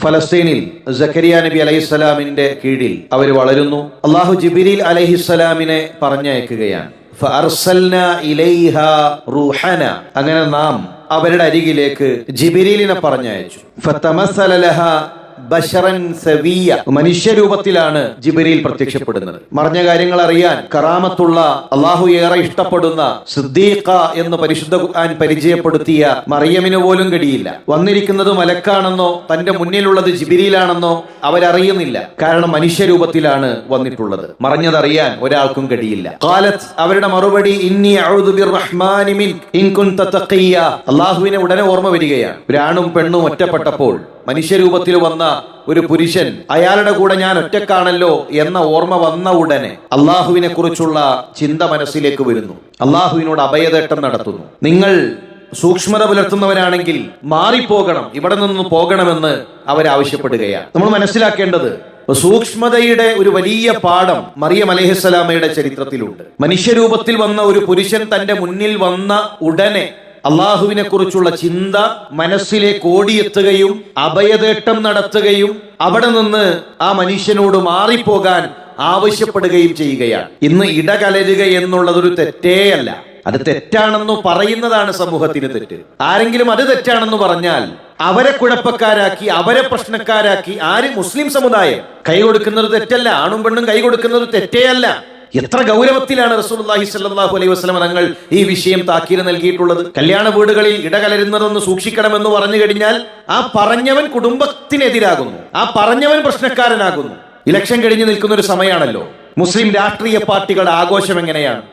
ഫലസ്തീനിൽ സക്കരിയ നബി അലൈഹിസ്സലാമിന്റെ കീഴിൽ അവർ വളരുന്നു. അള്ളാഹു ജിബ്രീൽ അലൈഹിസ്സലാമിനെ പറഞ്ഞയക്കുകയാണ്. ഫഅർസൽനാ ഇലൈഹാ റൂഹന, അങ്ങനെ നാം അവരുടെ അരികിലേക്ക് ജിബ്രീലിനെ പറഞ്ഞയച്ചു. ഫതമസ്സല ലഹാ ബശറൻ സവിയ, മനുഷ്യരൂപത്തിലാണ് ജിബ്രീൽ പ്രത്യക്ഷപ്പെടുന്നത്. മറിഞ്ഞ കാര്യങ്ങൾ അറിയാൻ കറാമത്തുള്ള, അള്ളാഹു ഏറെ ഇഷ്ടപ്പെടുന്ന സിദ്ദീഖ എന്ന് പരിശുദ്ധ ഖുർആൻ പരിചയപ്പെടുത്തിയ മറിയമിന് പോലും കഴിയില്ല. വന്നിരിക്കുന്നത് മലക്കാണെന്നോ തന്റെ മുന്നിലുള്ളത് ജിബ്രീലാണെന്നോ അവരറിയുന്നില്ല. കാരണം മനുഷ്യരൂപത്തിലാണ് വന്നിട്ടുള്ളത്. മറിഞ്ഞതറിയാൻ ഒരാൾക്കും കഴിയില്ല. ഖാലത്ത്, അവരുടെ മറുപടി, ഇന്നി അഊദു ബിർറഹ്മാനി മിൻക ഇൻ കുൻത തഖിയ. അള്ളാഹുവിനെ ഉടനെ ഓർമ്മ വരികയാണ്. ഒരാണും പെണ്ണും ഒറ്റപ്പെട്ടപ്പോൾ മനുഷ്യരൂപത്തിൽ വന്ന ഒരു പുരുഷൻ, അയാളുടെ കൂടെ ഞാൻ ഒറ്റക്കാണല്ലോ എന്ന ഓർമ്മ വന്ന ഉടനെ അള്ളാഹുവിനെ കുറിച്ചുള്ള ചിന്ത മനസ്സിലേക്ക് വരുന്നു. അള്ളാഹുവിനോട് അഭയതേട്ടം നടത്തുന്നു. നിങ്ങൾ സൂക്ഷ്മത പുലർത്തുന്നവരാണെങ്കിൽ മാറിപ്പോകണം, ഇവിടെ നിന്ന് പോകണമെന്ന് അവരാവശ്യപ്പെടുകയാണ്. നമ്മൾ മനസ്സിലാക്കേണ്ടത്, സൂക്ഷ്മതയുടെ ഒരു വലിയ പാഠം മറിയം അലൈഹിസ്സലാമയുടെ ചരിത്രത്തിലുണ്ട്. മനുഷ്യരൂപത്തിൽ വന്ന ഒരു പുരുഷൻ തന്റെ മുന്നിൽ വന്ന ഉടനെ അള്ളാഹുവിനെ കുറിച്ചുള്ള ചിന്ത മനസ്സിലേക്ക് ഓടിയെത്തുകയും അഭയതേട്ടം നടത്തുകയും അവിടെ നിന്ന് ആ മനുഷ്യനോട് മാറിപ്പോകാൻ ആവശ്യപ്പെടുകയും ചെയ്യുകയാണ്. ഇന്ന് ഇടകലരുക എന്നുള്ളതൊരു തെറ്റേയല്ല. അത് തെറ്റാണെന്ന് പറയുന്നതാണ് സമൂഹത്തിന് തെറ്റ്. ആരെങ്കിലും അത് തെറ്റാണെന്ന് പറഞ്ഞാൽ അവരെ കുഴപ്പക്കാരാക്കി, അവരെ പ്രശ്നക്കാരാക്കി, ആര് മുസ്ലിം സമുദായം കൈ കൊടുക്കുന്നത് തെറ്റല്ല. ആണും പെണ്ണും കൈ കൊടുക്കുന്നത് തെറ്റേയല്ല. എത്ര ഗൗരവത്തിലാണ് റസൂലുള്ളാഹി സ്വല്ലല്ലാഹു അലൈഹി വസല്ലം തങ്ങൾ ഈ വിഷയം താക്കീത് നൽകിയിട്ടുള്ളത്. കല്യാണ വീടുകളിൽ ഇടകലരുന്നതൊന്ന് സൂക്ഷിക്കണമെന്ന് പറഞ്ഞു കഴിഞ്ഞാൽ ആ പറഞ്ഞവൻ കുടുംബത്തിനെതിരാകുന്നു, ആ പറഞ്ഞവൻ പ്രശ്നക്കാരനാകുന്നു. ഇലക്ഷൻ കഴിഞ്ഞ് നിൽക്കുന്ന ഒരു സമയമാണല്ലോ. മുസ്ലിം രാഷ്ട്രീയ പാർട്ടികളുടെ ആഘോഷം എങ്ങനെയാണ്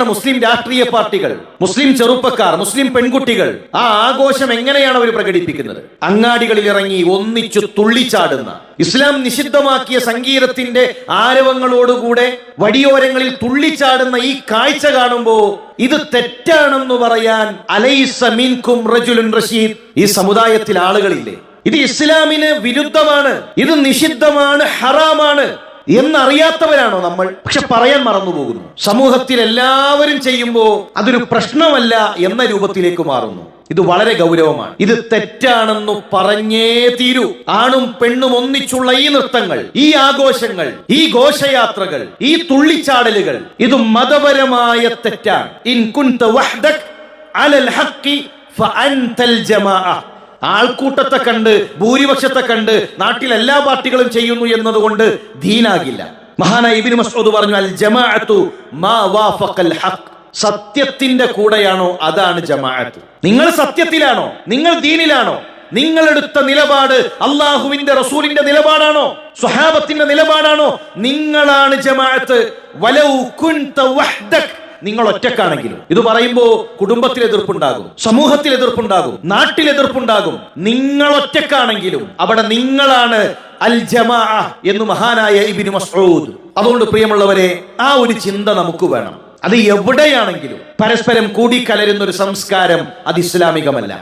മുസ്ലിം രാഷ്ട്രീയ പാർട്ടികൾ, മുസ്ലിം ചെറുപ്പക്കാർ, മുസ്ലിം പെൺകുട്ടികൾ ആ ആഘോഷം എങ്ങനെയാണ് അവർ പ്രകടിപ്പിക്കുന്നത്? അങ്ങാടികളിൽ ഇറങ്ങി ഒന്നിച്ചു തുള്ളിച്ചാടുന്ന, ഇസ്ലാം നിഷിദ്ധമാക്കിയ സംഗീതത്തിന്റെ ആരവങ്ങളോടുകൂടെ വടിയോരങ്ങളിൽ തുള്ളിച്ചാടുന്ന ഈ കാഴ്ച കാണുമ്പോ ഇത് തെറ്റാണെന്ന് പറയാൻ അലൈസ മിൻകും റജുലുൻ റഷീദ്, ഈ സമുദായത്തിൽ ആളുകളില്ലേ? ഇത് ഇസ്ലാമിന് വിരുദ്ധമാണ്, ഇത് നിഷിദ്ധമാണ്, ഹറാമാണ് എന്നറിയാത്തവരാണോ നമ്മൾ? പക്ഷെ പറയാൻ മറന്നുപോകുന്നു. സമൂഹത്തിൽ എല്ലാവരും ചെയ്യുമ്പോൾ അതൊരു പ്രശ്നമല്ല എന്ന രൂപത്തിലേക്ക് മാറുന്നു. ഇത് വളരെ ഗൗരവമാണ്. ഇത് തെറ്റാണെന്ന് പറഞ്ഞേ തീരൂ. ആണും പെണ്ണും ഒന്നിച്ചുള്ള ഈ നൃത്തങ്ങൾ, ഈ ആഘോഷങ്ങൾ, ഈ ഘോഷയാത്രകൾ, ഈ തുള്ളിച്ചാടലുകൾ, ഇത് മതപരമായ തെറ്റാണ്. ഇൻ കുൻത വഹ്ദക അലൽ ഹഖി ഫഅൻതൽ ജമാഅ. ആൾക്കൂട്ടത്തെ കണ്ട്, ഭൂരിപക്ഷത്തെ കണ്ട് നാട്ടിൽ എല്ലാ പാർട്ടികളും ചെയ്യുന്നു എന്നതുകൊണ്ട് ദീനാകില്ല. മഹാനായ ഇബ്നു മസ്ഊദ് പറഞ്ഞു, അൽ ജമാഅത്തു മാ വാഫഖൽ ഹഖ്. സത്യത്തിന്റെ കൂടെയാണോ അതാണ് ജമാഅത്ത്. നിങ്ങൾ സത്യത്തിലാണോ? നിങ്ങൾ ദീനിലാണോ? നിങ്ങളെടുത്ത നിലപാട് അള്ളാഹുവിന്റെ റസൂലിന്റെ നിലപാടാണോ? സ്വഹാബത്തിന്റെ നിലപാടാണോ? നിങ്ങളാണ് ജമാഅത്ത്. വലൗ കുൻത വഹ്ദക, നിങ്ങൾ ഒറ്റക്കാണെങ്കിലും. ഇത് പറയുമ്പോ കുടുംബത്തിൽ എതിർപ്പുണ്ടാകും, സമൂഹത്തിൽ എതിർപ്പുണ്ടാകും, നാട്ടിൽ എതിർപ്പുണ്ടാകും. നിങ്ങൾ ഒറ്റക്കാണെങ്കിലും അവിടെ നിങ്ങളാണ് അൽ ജമാഅ എന്ന് മഹാനായ ഇബ്നു മസ്ഊദ്. അതുകൊണ്ട് പ്രിയമുള്ളവരെ, ആ ഒരു ചിന്ത നമുക്ക് വേണം. അത് എവിടെയാണെങ്കിലും പരസ്പരം കൂടിക്കലരുന്ന ഒരു സംസ്കാരം അത് ഇസ്ലാമികമല്ല.